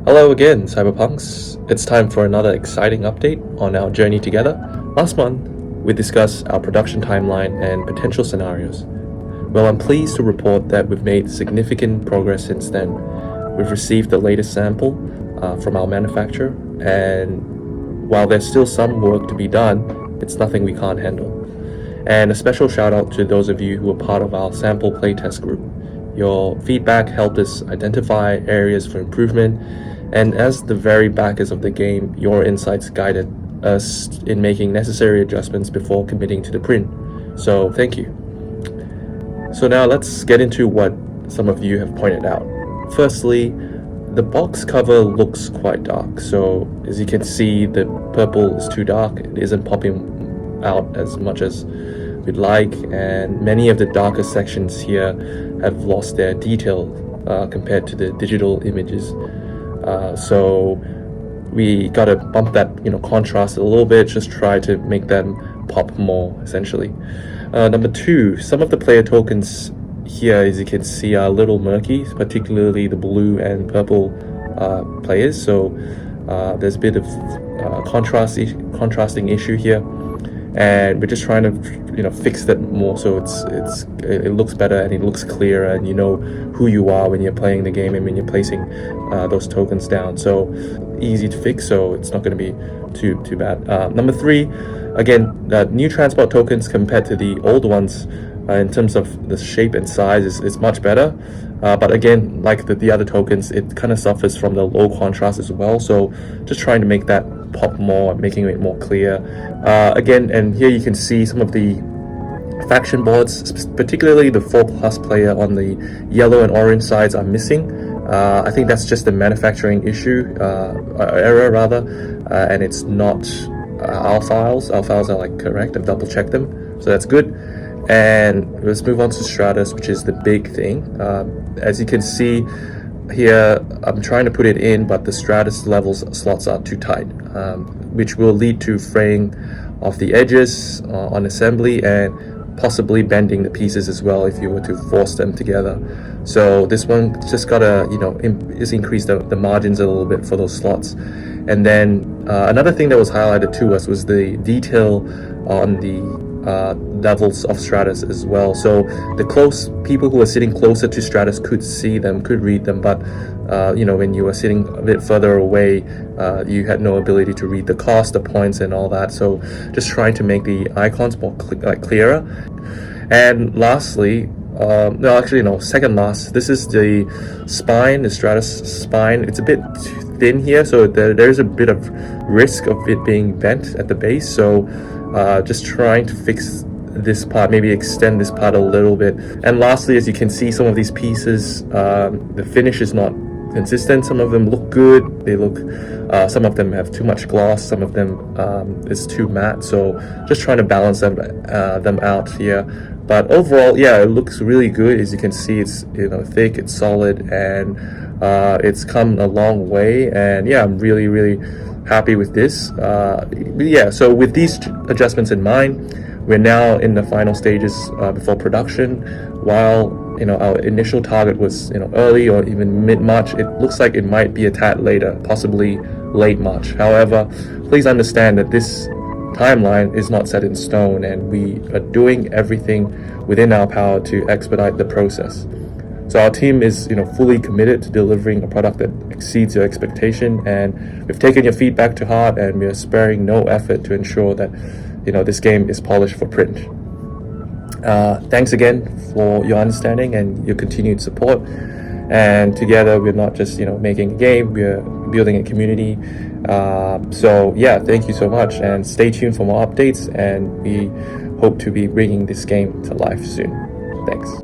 Hello again, Cyberpunks. It's time for another exciting update on our journey together. Last month, we discussed our production timeline and potential scenarios. Well, I'm pleased to report that we've made significant progress since then. We've received the latest sample from our manufacturer, and while there's still some work to be done, it's nothing we can't handle. And a special shout out to those of you who were part of our sample playtest group. Your feedback helped us identify areas for improvement, and as the very backers of the game, your insights guided us in making necessary adjustments before committing to the print. So thank you. So now let's get into what some of you have pointed out. Firstly, the box cover looks quite dark. So as you can see, the purple is too dark. It isn't popping out as much as we'd like, and many of the darker sections here have lost their detail compared to the digital images. So we gotta bump that contrast a little bit, just try to make them pop more essentially. Number two, some of the player tokens here, as you can see, are a little murky, particularly the blue and purple players. So there's a bit of contrasting issue here, and we're just trying to fix that more so it looks better and it looks clearer, and you know who you are when you're playing the game and when you're placing those tokens down. So easy to fix, so it's not going to be too bad. Number three, again, new transport tokens compared to the old ones in terms of the shape and size is much better, but again, like the other tokens, it kind of suffers from the low contrast as well, so just trying to make that pop more, making it more clear. Again, and here you can see some of the faction boards, particularly the 4+ player on the yellow and orange sides are missing. I think that's just a manufacturing issue, error rather, and it's not our files. Our files are correct. I've double checked them, so that's good. And let's move on to Stratus, which is the big thing. As you can see here, I'm trying to put it in, but the Stratus levels slots are too tight, which will lead to fraying of the edges on assembly and possibly bending the pieces as well if you were to force them together. So this one just gotta just increase the margins a little bit for those slots. And then another thing that was highlighted to us was the detail on the levels of Stratus as well. So the people who are sitting closer to Stratus could see them, could read them, but when you were sitting a bit further away, you had no ability to read the cost, the points, and all that. So just trying to make the icons more clearer. And lastly, second last, this is the spine, the Stratus spine. It's a bit thin here, so there's a bit of risk of it being bent at the base. So just trying to fix this part, maybe extend this part a little bit. And lastly, as you can see, some of these pieces, the finish is not consistent. Some of them look good, they look some of them have too much gloss, some of them is too matte, so just trying to balance them out here. But overall, yeah, it looks really good. As you can see, it's thick, it's solid, and it's come a long way. And yeah, I'm really happy with this. Yeah, so with these adjustments in mind, we're now in the final stages before production. While our initial target was early or even mid-March, it looks like it might be a tad later, possibly late March. However, please understand that this timeline is not set in stone, and we are doing everything within our power to expedite the process. So our team is fully committed to delivering a product that exceeds your expectation, and we've taken your feedback to heart, and we are sparing no effort to ensure that this game is polished for print. Thanks again for your understanding and your continued support. And together, we're not just making a game, we're building a community. So yeah, thank you so much, and stay tuned for more updates, and we hope to be bringing this game to life soon. Thanks.